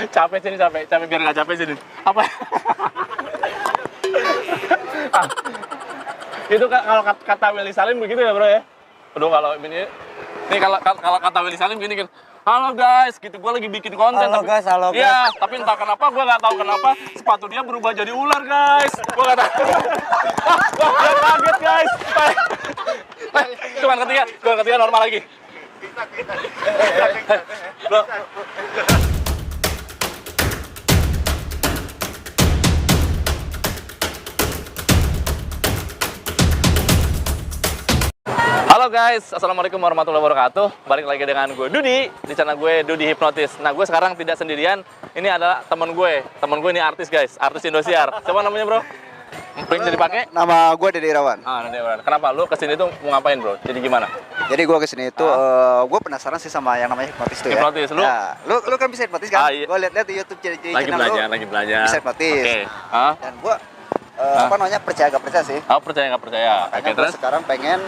Capek sini, capek biar nggak capek sini. Apa? Itu kalau kata Willy Salim begitu ya bro ya. Aduh kalau ini kalau kata Willy Salim gini kan. Halo guys, gitu gue lagi bikin konten. Halo guys. Iya, tapi entah kenapa gue nggak tahu kenapa sepatu dia berubah jadi ular guys. Gue nggak tahu. Wah, kaget guys. Cuman ketiga normal lagi. Bro. Halo guys, assalamualaikum warahmatullahi wabarakatuh. Balik lagi dengan gue Dudi di channel gue Dudi Hipnotis. Nah, gue sekarang tidak sendirian. Ini adalah teman gue. Teman gue ini artis guys, artis Indosiar. Siapa namanya bro? Pengen jadi pakai? Nama gue Dede Irawan. Dede Irawan. Kenapa lu kesini tuh mau ngapain bro? Jadi gimana? Jadi gue kesini itu, gue penasaran sih sama yang namanya hipnotis tuh ya. Hipnotis, lu? Ya, lu kan bisa hipnotis kan? Iya. Gue liat di YouTube channel Lagi belajar. bisa hipnotis. Oke. Dan gue apa namanya percaya gak percaya sih. Oh, percaya nggak percaya? Makanya Oke, gue terus? sekarang pengen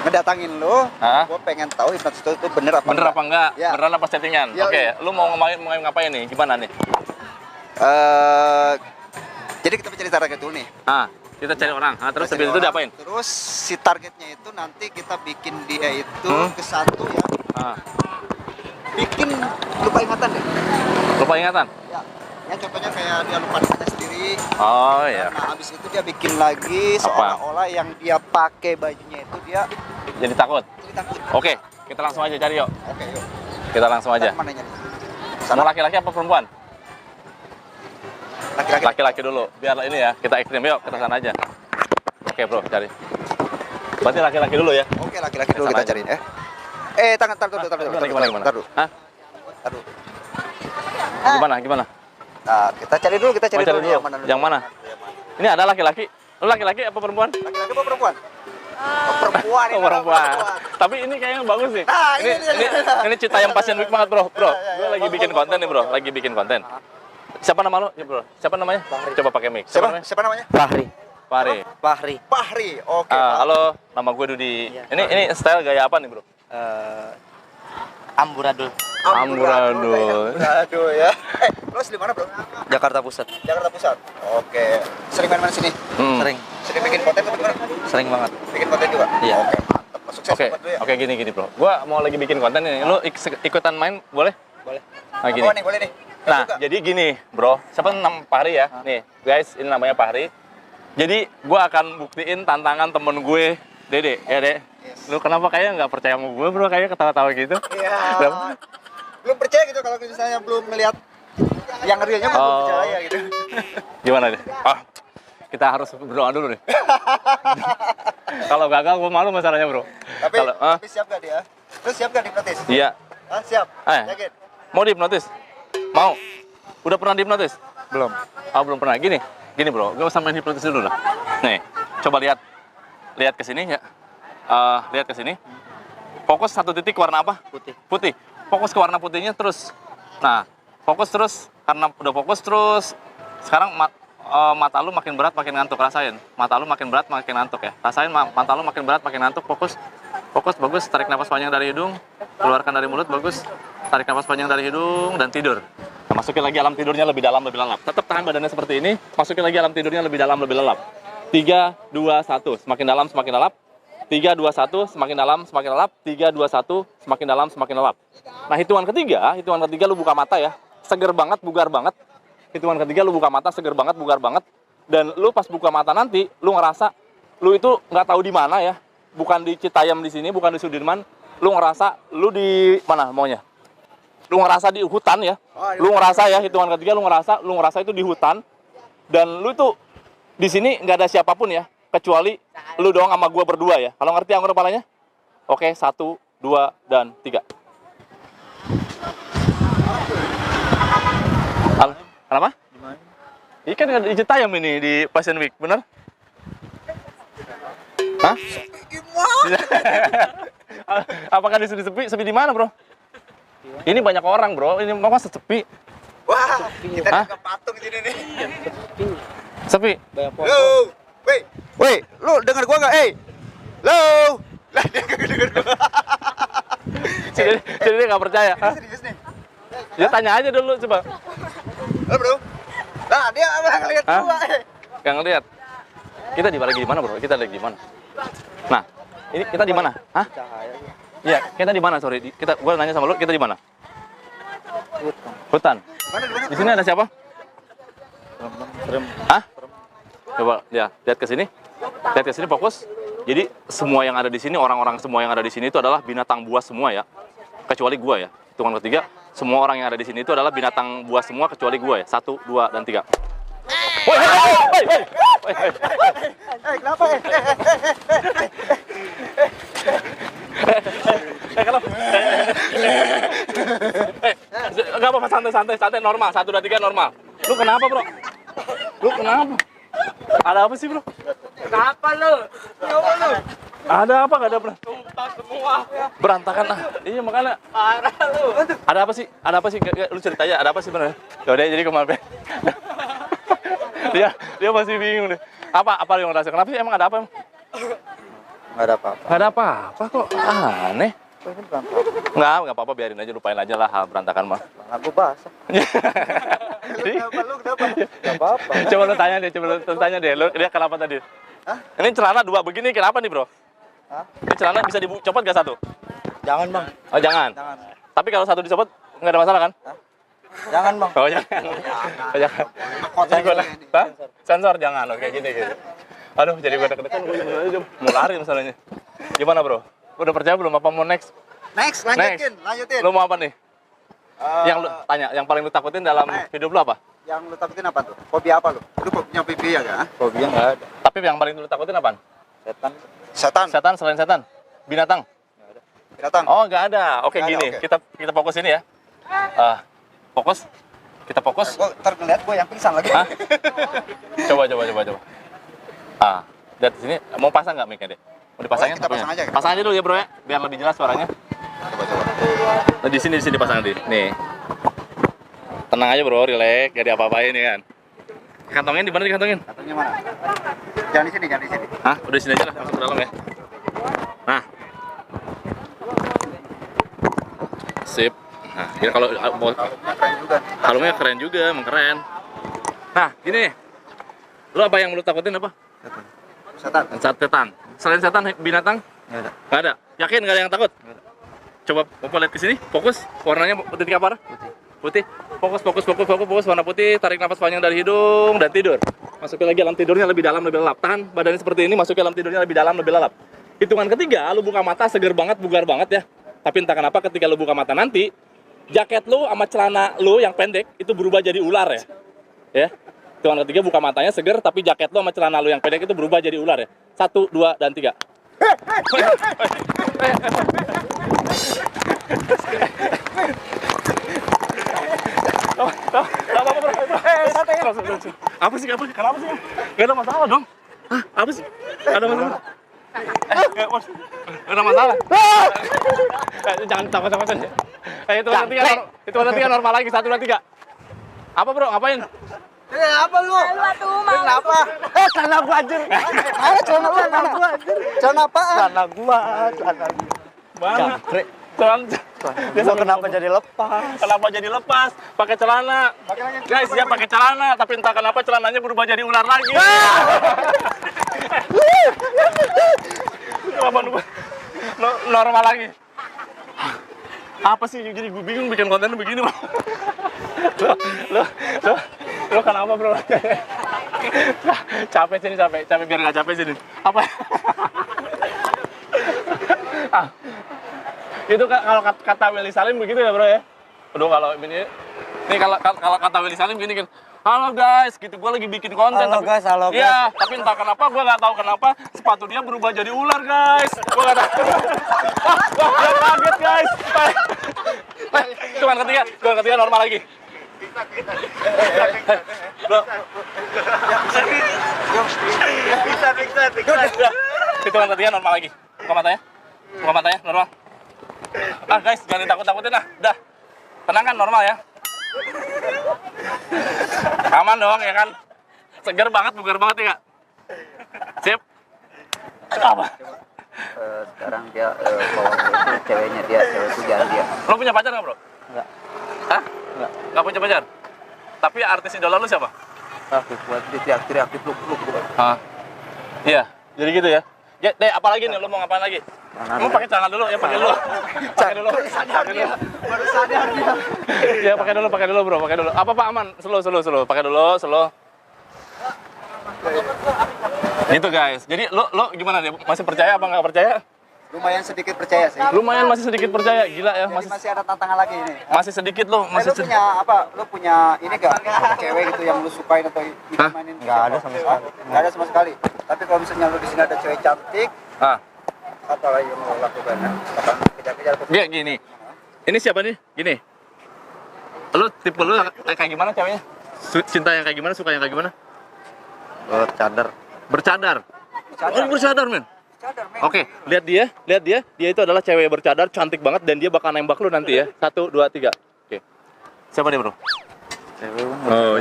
ngedatangin lu. Gue pengen tahu hipnotis itu bener apa Bener apa enggak? Ya. Beneran apa settingan? Ya, Oke, iya. lu mau ngapain nih? Gimana nih? Jadi kita bicara target dulu nih. Kita cari orang. Terus Kita habis cari itu orang, diapain? Terus si targetnya itu nanti kita bikin dia itu ke satu ya. Bikin lupa ingatan deh. Lupa ingatan? Ya contohnya kayak dia lupa ingatan sendiri. Oh iya. Nah habis itu dia bikin lagi seolah-olah yang dia pakai bajunya itu dia Jadi takut? jadi takut. Oke, kita langsung aja cari yuk. Oke yuk. Kita langsung aja. Mana nih? Mau laki-laki apa perempuan? Laki-laki. Laki-laki dulu. Biar ini ya, kita ekstrim yuk, kita sana aja. Oke bro, cari. Berarti laki-laki dulu ya? Oke laki-laki dulu Sana kita aja. cariin ya. Tar dulu. Hah? Tar dulu. Gimana? Nah, kita cari dulu Dulu. yang mana dulu. Yang mana? Ini ada laki-laki. Lu laki-laki apa perempuan? Laki-laki apa perempuan? Perempuan ini. Oh, perempuan. Tapi ini kayaknya bagus sih. Nah, ini cerita yang pasien week banget, bro. Gue lagi bikin konten nih, bro. Lagi bikin konten. Siapa nama lu? Ya, bro. Siapa namanya? Fahri. Coba pakai mic. Siapa namanya? Fahri. Fahri. Oke. Halo, nama gue Dudi. Iya. Ini style gaya apa nih, bro? Amburadul. Amburadul. Ya. Lu asli mana, Bro? Jakarta Pusat. Jakarta Pusat. Oke. Sering main-main sini? Sering Sering bikin konten atau gimana? sering banget. Bikin konten juga? Iya. Oke. Mantap. Sukses Oke, buat lu ya. oke gini bro. Gua mau lagi bikin konten nih. Lu ikutan main boleh? Boleh. Nah, gini. Oh, nih, boleh nih. Nah, jadi gini, bro. Siapa nama Fahri ya? Nih, guys, ini namanya Fahri. Jadi, gua akan buktiin tantangan temen gue, Dede. Ya, Dek. Yes. Lu kenapa kayaknya nggak percaya sama gue, bro? Kayaknya ketawa-tawa gitu. Iya. Kenapa? Belum percaya gitu kalau misalnya belum melihat yang realnya belum percaya gitu. Gimana deh? Kita harus berdoa dulu nih. Kalau gagal, gue malu masalahnya, bro. Tapi siap gak dia? Lu siap gak dihipnotis? Iya. Siap. Eh. Yakin? Mau dihipnotis? Mau? Udah pernah dihipnotis? Belum. Belum pernah. Gini bro, gak usah main hipnotis dulu lah. Nih, coba lihat ke sini ya. Lihat ke sini. Fokus satu titik warna apa? Putih. Fokus ke warna putihnya terus. Nah, fokus terus. Karena udah fokus terus. Sekarang mata lu makin berat makin ngantuk, rasain. Mata lu makin berat makin ngantuk ya. Rasain mata lu makin berat makin ngantuk. Fokus, bagus. Tarik nafas panjang dari hidung, keluarkan dari mulut, bagus. Tarik nafas panjang dari hidung dan tidur. Nah, masukin lagi alam tidurnya lebih dalam, lebih lelap. Tetap tahan badannya seperti ini. Masukin lagi alam tidurnya lebih dalam, lebih lelap. 3, 2, 1. Semakin dalam, semakin lelap. 3, 2, 1. Semakin dalam, semakin lelap. 3, 2, 1. Semakin dalam, semakin lelap. Nah, hitungan ketiga lu buka mata ya. Seger banget, bugar banget. Hitungan ketiga lu buka mata, seger banget, bugar banget. Dan lu pas buka mata nanti, lu ngerasa lu itu nggak tahu di mana ya. Bukan di Citayam di sini, bukan di Sudirman. Lu ngerasa lu di mana maunya? Lu ngerasa di hutan ya. Lu ngerasa ya, hitungan ketiga lu ngerasa itu di hutan. Dan lu itu di sini nggak ada siapapun ya, kecuali lu doang sama gua berdua ya. Kalau ngerti anggur kepalanya? Oke, 1, 2, dan 3. Kenapa? Ini kan di Citayam ini di Passion Week, bener? Hah? Apakah di sini sepi? Sepi di mana, bro? Ini banyak orang, bro. Ini masa sepi? Wah, kita juga patung di sini nih. Sepi? Halo. Woi, lu dengar gua enggak? Halo. Lah dia enggak denger gua. Jadi dia nggak percaya. Serius nih. Ya tanya aja dulu coba. Halo bro. Nah dia ngeliat Hah? gua. Yang ngeliat. Kita lagi di mana bro? Kita lagi di mana? Nah, ini kita di mana? Hah? Iya, kita di mana sorry? Gua nanya sama lu, kita di mana? Hutan. Di sini ada siapa? Hah? Coba lihat ke sini. Lihat ke sini fokus. Jadi semua yang ada di sini, orang-orang semua yang ada di sini itu adalah binatang buas semua ya. Kecuali gua ya. Hitungan ketiga, semua orang yang ada di sini itu adalah binatang buas semua kecuali gua ya. 1, 2, dan 3. Woi, Kenapa? Enggak apa-apa, santai, normal. 1, 2, 3 normal. Lu kenapa, bro? Lu kenapa? Ada apa sih, bro? Kenapa lu? Ada apa? Gak ada pernah. Tumpah semua. Berantakan lah. Iya, makanya. Parah lu. Ada apa sih? Ada apa sih? Lu cerita aja, ada apa sih bener? Yaudah, jadi kemarin. dia masih bingung deh. Apa yang ngerasa? Kenapa sih? Emang ada apa emang? Nggak ada apa-apa. Gak ada apa-apa kok. Aneh. Ini berantakan. Nggak apa-apa, biarin aja, lupain aja lah hal berantakan mah. Aku basah. Jadi, Lu kenapa? Nggak apa-apa. coba lu tanya deh, dia kenapa tadi? Hah? Ini celana 2 begini, kenapa nih bro? Hah? Ini celana bisa dicopot gak 1? Jangan bang. Oh jangan. Jangan. Tapi kalau 1 dicopot, nggak ada masalah kan? Hah? Jangan bang. Oh jangan. Oh, jangan. Jadi gua, Hah? Sensor jangan, loh kayak gini gitu. Aduh, jadi gua deg-degan, gua mau lari masalahnya. Gimana bro? Udah percaya belum apa mau next? Next, lanjutin. Lu mau apa nih? Yang lu tanya, yang paling lu takutin dalam hidup lu apa? Yang lu takutin apa tuh? Fobia apa lu? Lu punya fobia gak? Fobia nggak ada. Tapi yang paling lu takutin apaan? Setan. Setan. Setan selain setan? Binatang? Binatang. Oh, nggak ada. Oke, Nggak ada, gini. oke. Kita fokus ini ya. Fokus. Kita fokus. Gua ntar ngeliat gua yang pingsan lagi. Hah? Coba. Lihat sini. Mau pasang nggak mic-nya, Dek? Mau dipasangin? Kita pasang aja. Pasang aja dulu ya, Bro ya. Biar lebih jelas suaranya. Nah, di sini pasang di. Nih. Tenang aja, Bro. Relax. Gak diapa-apain ya kan. Kantongin di mana dikantongin? Katanya mana? Jangan di sini, jangan di sini. Hah? Udah di sini aja lah, masuk ke dalam ya. Nah. Sip. Nah, ini kalau mau Keren juga. kalungnya keren juga, emang keren. Nah, gini nih. Lu apa yang lu takutin apa? Setan. Setan. Selain setan, binatang? Nggak ada. Nggak ada. Yakin nggak ada yang takut? Coba Bapak lihat ke sini, fokus. Warnanya titik apa? Putih. Fokus. Warna putih. Tarik nafas panjang dari hidung dan tidur. Masukin lagi dalam tidurnya lebih dalam, lebih lelap. Tahan badannya seperti ini, masukin dalam tidurnya lebih dalam, lebih lelap. Hitungan ketiga, lu buka mata seger banget, bugar banget ya. Tapi entah kenapa ketika lu buka mata nanti, jaket lu sama celana lu yang pendek itu berubah jadi ular ya. Ya. Hitungan ketiga, buka matanya seger, tapi jaket lu sama celana lu yang pendek itu berubah jadi ular ya. 1, 2, dan 3. Apa sih? Kenapa sih? Gak ada masalah dong. Hah? Apa sih? Gak ada masalah. Gak ada masalah. Jangan takut aja. Itu nanti kan normal lagi. 1, 2, 3. Apa bro? Ngapain? Apa lu? Kenapa? Celana gua anjir. Mana celana gua? Celana apaan? Celana gua. Mana? Dia kenapa jadi lepas? Kenapa jadi lepas? Pakai celana. Guys, dia pakai celana, tapi entah kenapa celananya berubah jadi ular lagi. Kenapa normal lagi? Apa sih? Jadi gue bingung bikin konten begini, Bro. Lo kenapa, Bro? Capek sini, capek biar nggak capek sini. Apa? Itu kalau kata Willy Salim begitu ya bro ya. Aduh kalau ini kalau kata Willy Salim gini kan, halo guys, gitu gue lagi bikin konten. Halo guys. Iya, tapi entah kenapa gue nggak tahu kenapa sepatu dia berubah jadi ular guys. Gue nggak tahu. Wah, dia kaget guys. Cuman ketiga normal lagi. Bro. Itu ketiga normal lagi. Buka matanya normal. Guys, jangan ditakut-takutin lah. Udah. Tenang kan, normal ya. Aman dong ya kan. Seger banget, bugar banget ya. Sip. Apa? Sekarang dia bawa itu ceweknya dia, cewek itu jalan dia. Lo punya pacar nggak bro? Enggak. Hah? Nggak punya pacar? Tapi artis idola lu siapa? Aktif buat teriak-teriak peluk. Hah? Iya, jadi gitu ya. Ya, Dek, apa lagi nih? Lu mau ngapain lagi? Kamu pakai celana dulu, ya pakai dulu. Pakai dulu. Baru sadar dia. Ya, pakai dulu, Bro, pakai dulu. Apa Pak aman? Slow. Pakai dulu, slow. Gitu guys. Jadi lu gimana nih? Masih percaya apa nggak percaya? Lumayan sedikit percaya sih. Lumayan masih sedikit percaya. Gila ya, Jadi masih ada tantangan lagi ini. masih sedikit lu, masih Lu punya apa? Lu punya ini gak? Cewek gitu yang lu sukain atau mainin? Nggak ada sama sekali. Nggak ada sama sekali. Tapi kalau misalnya lu di sini ada cewek cantik, Ah, apa lagi yang mau lakukan? Apakah kejar-kejar atau dia gini. Ini siapa nih? Gini. Lu tipe lu kayak gimana ceweknya? Cinta yang kayak gimana, suka yang kayak gimana? Cadar. Bercadar. Oh, bercadar, men. cadar, men? Oke, lihat dia. Dia itu adalah cewek bercadar, cantik banget dan dia bakal nembak lu nanti ya. 1, 2, 3. Oke. Siapa dia, Bro? Cewek Oh,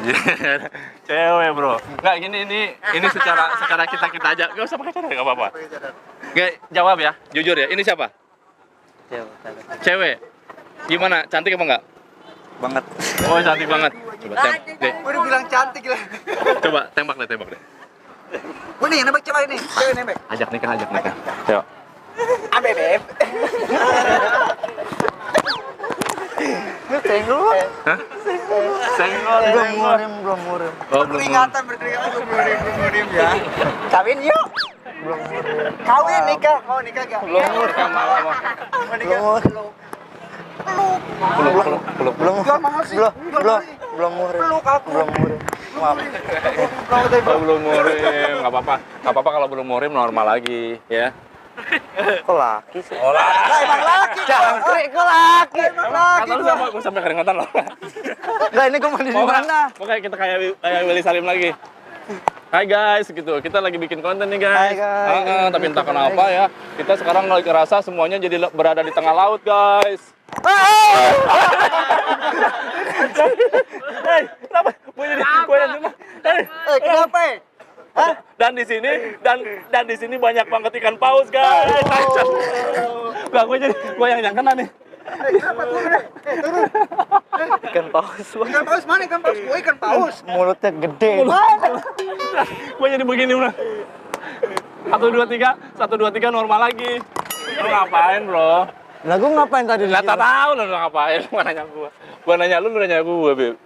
cewek, Bro. Enggak, ini secara kita aja. Enggak usah pakai cadar, enggak apa-apa. Enggak, jawab ya. Jujur ya. Ini siapa? Cewek. Cewek. Gimana? Cantik apa enggak? Banget. Oh, cantik banget. Coba tembak. Gue udah bilang cantik lah. Coba tembak deh. Gue nih nembak cewek nih, cewek nembak. Ajak nikah. Yuk. Abe beb. Senggol. Hah? Senggol. Belum murim. Oh, belum. Beringatan belum murim ya. Kawin yuk. Kawin nikah, mau nikah gak? Belum mau. Mau nikah? Belum. Jual mahal sih. Belum murim. Peluk aku. Belum murim. Maaf. Oh, belum murim. Enggak apa-apa kalau belum murim normal lagi, ya. Kok laki sih? Lah emang laki. Jangkrik kok laki. Emang laki. Kata lu gue sampai keringetan loh. Enggak, ini gue mandi di mana? Pokoknya kita kayak Willy Salim lagi. Hai guys, gitu. Kita lagi bikin konten nih guys. Hai, guys. Tapi entah kenapa ya, kita sekarang lagi ngerasa semuanya jadi berada di tengah laut guys. Hei, kenapa? Gue yang cuma. Kenapa? Dan di sini banyak banget ikan paus guys. Gak, gue yang kena nih. Kenapa tuh? Turun. Ikan paus. Ikan paus mana? Ikan paus? Gue ikan paus. Mulutnya gede. Gue jadi begini udah. 1, 2, 3 normal lagi. Lu ngapain bro? Lah gue ngapain tadi di Nggak sini? tahu lu ngapain. Gua nanya lu nanya gua, Beb.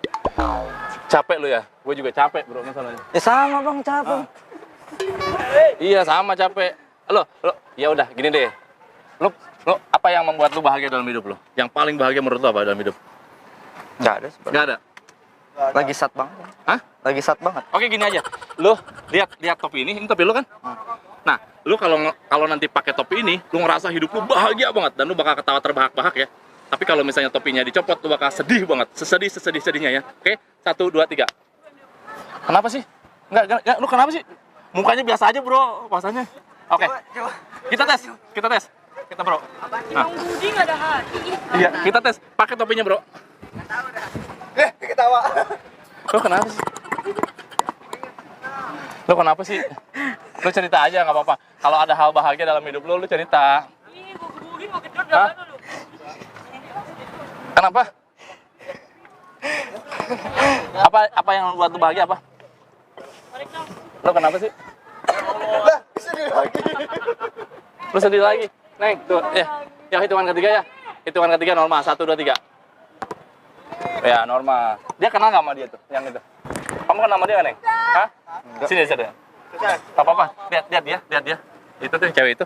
Capek lu ya? Gue juga capek bro masalahnya. Ya sama bang, capek. Iya sama capek. Lo, ya udah gini deh. Lo apa yang membuat lu bahagia dalam hidup lo? Yang paling bahagia menurut lo apa dalam hidup? Nggak ada sebenarnya. Nggak ada. Lagi sat banget. Hah? Lagi sat banget. Oke gini aja. Lo lihat topi ini topi lo kan? Nah, lu kalau nanti pakai topi ini, lu ngerasa hidup lu bahagia banget dan lu bakal ketawa terbahak-bahak ya. Tapi kalau misalnya topinya dicopot, lu bakal sedih banget, sesedih-sedihnya ya. Oke, 1, 2, 3. Kenapa sih? Enggak, lu kenapa sih? Mukanya biasa aja bro, puasanya. Oke, kita tes. Kita bro. Nah. Budi nggak ada hati. Iya, kita tes. Pakai topinya bro. Ketawa. Lu kenapa sih? Lu kenapa sih? Lu cerita aja nggak apa-apa. Kalau ada hal bahagia dalam hidup lu cerita. Ih, gua gebukin mau kedot Hah? dah lu. Kenapa? Apa yang membuat lu bahagia apa? Lu kenapa sih? Lah, sedih lagi. Lu sedih lagi? Neng, tuh, ya. Yang hitungan ketiga ya. Hitungan ketiga normal, 1, 2, 3. Ya, normal. Dia kenal nggak sama dia tuh, yang itu? Kamu kenal sama dia nggak, Neng? Hah? Sini. Gak apa-apa, lihat dia. Itu tuh cewek itu.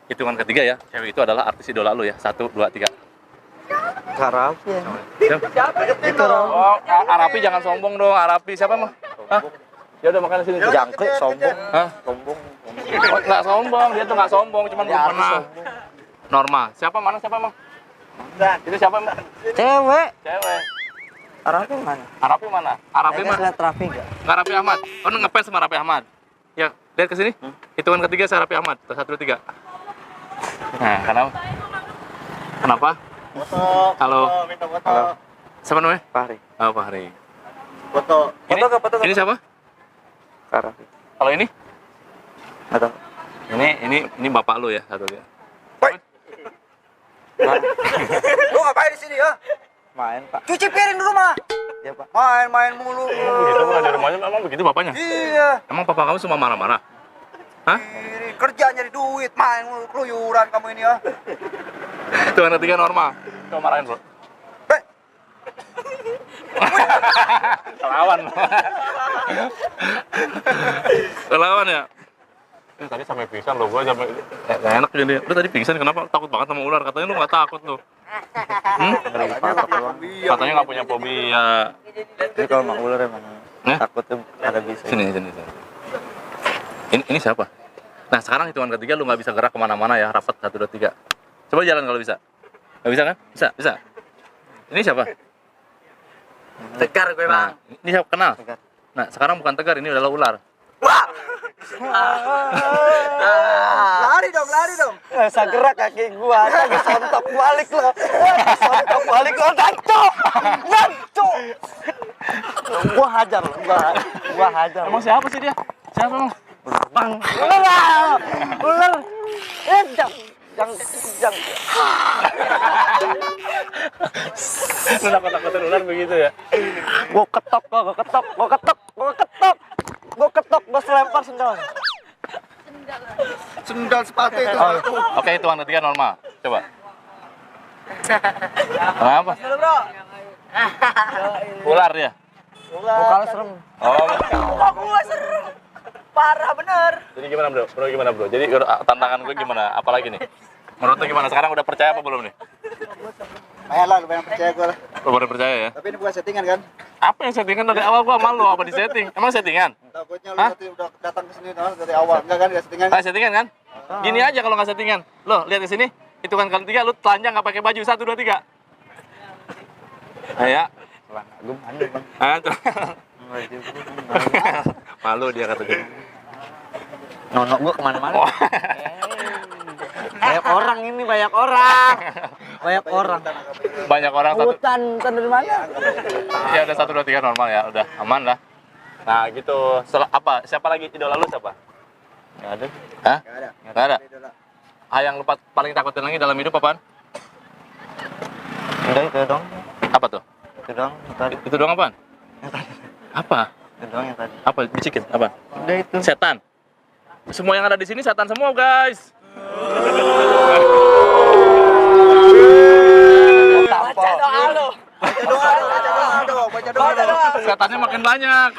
Hitungan ketiga ya. Cewek itu adalah artis idola lu ya. 1, 2, 3. Karapi ya. Oh, Arapi jangan sombong dong. Arapi siapa emang? Hah? Ya udah makan di sini. Jangkrik sombong. Hah? Sombong. Oh, nggak sombong, dia tuh nggak sombong, cuman belum Dia pernah. sombong. Normal. Siapa emang? Itu siapa emang? Cewek. Cewek. Karapi mana? Arapi mana? Arapi Kayaknya mah. lihat trafik ya. Nggak Raffi Ahmad. Oh, ngepes sama Raffi Ahmad. Ya, lihat ke sini. Hitungan ketiga saya Raffi Ahmad. 1, 2, 3. Nah, kenapa? Foto. Halo. Minta foto. Halo. Siapa namanya? Fahri. Oh, Fahri. Foto. Ini siapa? Karapi. Kalau ini? Nggak tahu. Ini bapak lu ya, satu dia. Lu ngapain di sini ya? Main, Pak. Cuci piring di rumah. Iya, Pak. Main-main mulu. Begitu bukan di rumahnya memang begitu bapaknya. Iya. Emang papa kamu cuma marah-marah? Hah? Iri, kerja nyari duit, main mulu keluyuran kamu ini ya. Hitungan ketiga normal. Coba marahin, Bro. Be, Kelawan. Kelawan ya? Tadi sampai pingsan loh, gua sampai nggak enak jadi. Lu tadi pingsan kenapa? Takut banget sama ular. Katanya lu nggak takut lu. Katanya nggak punya fobia. Jadi kalau mau ular emang Hah? takut tuh ada bisa. Sini. Ini siapa? Nah sekarang hitungan ketiga lu nggak bisa gerak kemana-mana ya. Rapat 1, 2, 3. Coba jalan kalau bisa. Nggak bisa kan? Bisa. Ini siapa? Tegar gue Nah, ini siapa? Kenal? Tegar. Nah sekarang bukan tegar, ini adalah ular. Lari dong. Nggak usah gerak kaki gua, tapi sontok balik lo. Sontok balik lo, dancuk. Gua hajar lo, gua hajar. Emang siapa sih dia? Siapa emang? Bang, ular. Jangan. Lu takut-takutin ular begitu ya? Gua ketok, gua selempar sendal. Sendal sepatu itu. Oke, hitungan ketiga normal. Coba. Kenapa? Bro. Ular ya? Bukan serem. Oh. Kok gua serem. Parah bener. Jadi gimana bro? Gimana bro? Jadi tantangan gue gimana? Apalagi nih? Menurut lu gimana? Sekarang udah percaya apa belum nih? Ayolah, lu banyak percaya gue lah. Lu baru percaya ya? Tapi ini bukan settingan kan? Apa yang settingan dari awal? Gua malu apa di setting? Emang settingan? Takutnya lu Hah? nanti udah datang ke sini dari awal. Enggak kan? Enggak settingan. Ah, settingan kan? Gini aja kalau nggak settingan. Lo lihat ke sini. Hitungan kali 3 lu telanjang nggak pakai baju. 1, 2, 3. Ayo. Gua mandi, Bang. Malu dia kata dia. Nonok gua kemana-mana. Oh. Banyak orang ini, banyak orang. Banyak orang satu. Hutan dari mana? Ya udah 1, 2, 3 normal ya. Udah aman lah. Nah gitu. Apa? Siapa lagi idola lu siapa? Nggak ada. Hah? Enggak ada. Nggak ada. Ah, yang lu paling takutin lagi dalam hidup apaan? Udah itu dong. Apa tuh? Itu dong yang tadi. Itu doang apaan? Apa? Itu doang yang tadi. Apa? Bisikin? Apa? Udah itu. Setan. Semua yang ada di sini setan semua, guys. Baca doa lu. Baca doa. Setannya makin banyak.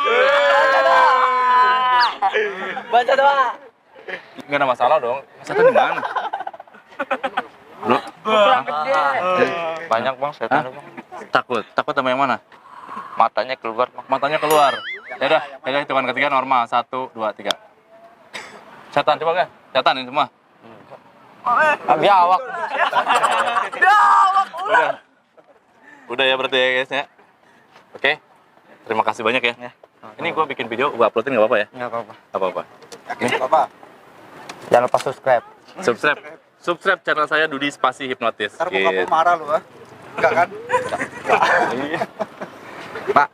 Baca doa. Nggak ada masalah dong. Setan di mana? Bro. Banyak Bang setan, Bang. Takut sama yang mana? Matanya keluar, Bang. Matanya keluar. Ya udah hitungan ketiga normal. 1, 2, 3. Setan coba kan? Setan ini semua. Biawak. Udah ya berarti ya guys ya. Oke. Terima kasih banyak ya. Ya. Ini gua bikin video, gua uploadin nggak apa-apa ya? Enggak apa-apa. Nggak apa-apa. Yakin apa? Jangan lupa subscribe. Subscribe channel saya Dudi Spasi Hipnotis. Ntar muka lu marah lu, ah. Enggak kan? Pak,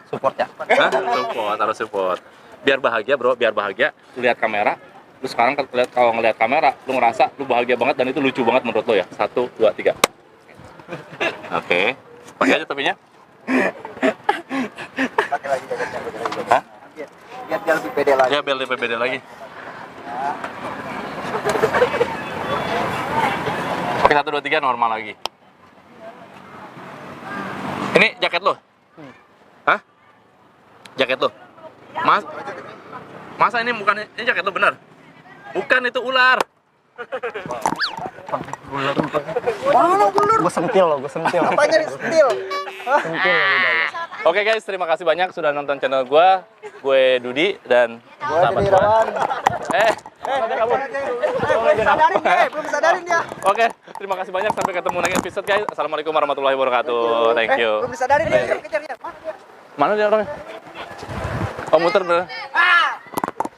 support ya. Hah? Support, harus support. Biar bahagia bro, biar bahagia. Lu lihat kamera, lu sekarang kalau ngeliat kamera, lu ngerasa lu bahagia banget dan itu lucu banget menurut lo ya. 1, 2, 3. Oke. Pakai aja topinya. Pakai lagi jaketnya. Hah? Biar dia lebih pede lagi. Ya biar lebih beda lagi. Oke 1, 2, 3 normal lagi. Ini jaket lo? Hah? Jaket lo? Masa ini bukan ini jaket lo bener? Bukan, itu ular. Gue sentil loh, gue sentil. Apanya nih sentil? Sentil udah. Oke guys, terima kasih banyak sudah nonton channel gue Dudi dan Gua jadi Rawan. Belum sadarin dia. Oke, terima kasih banyak, sampai ketemu next episode guys. Assalamualaikum warahmatullahi wabarakatuh. Thank you. Belum disadarin dia, kejar dia. Mana dia? Mana dia orangnya? Oh muter bener.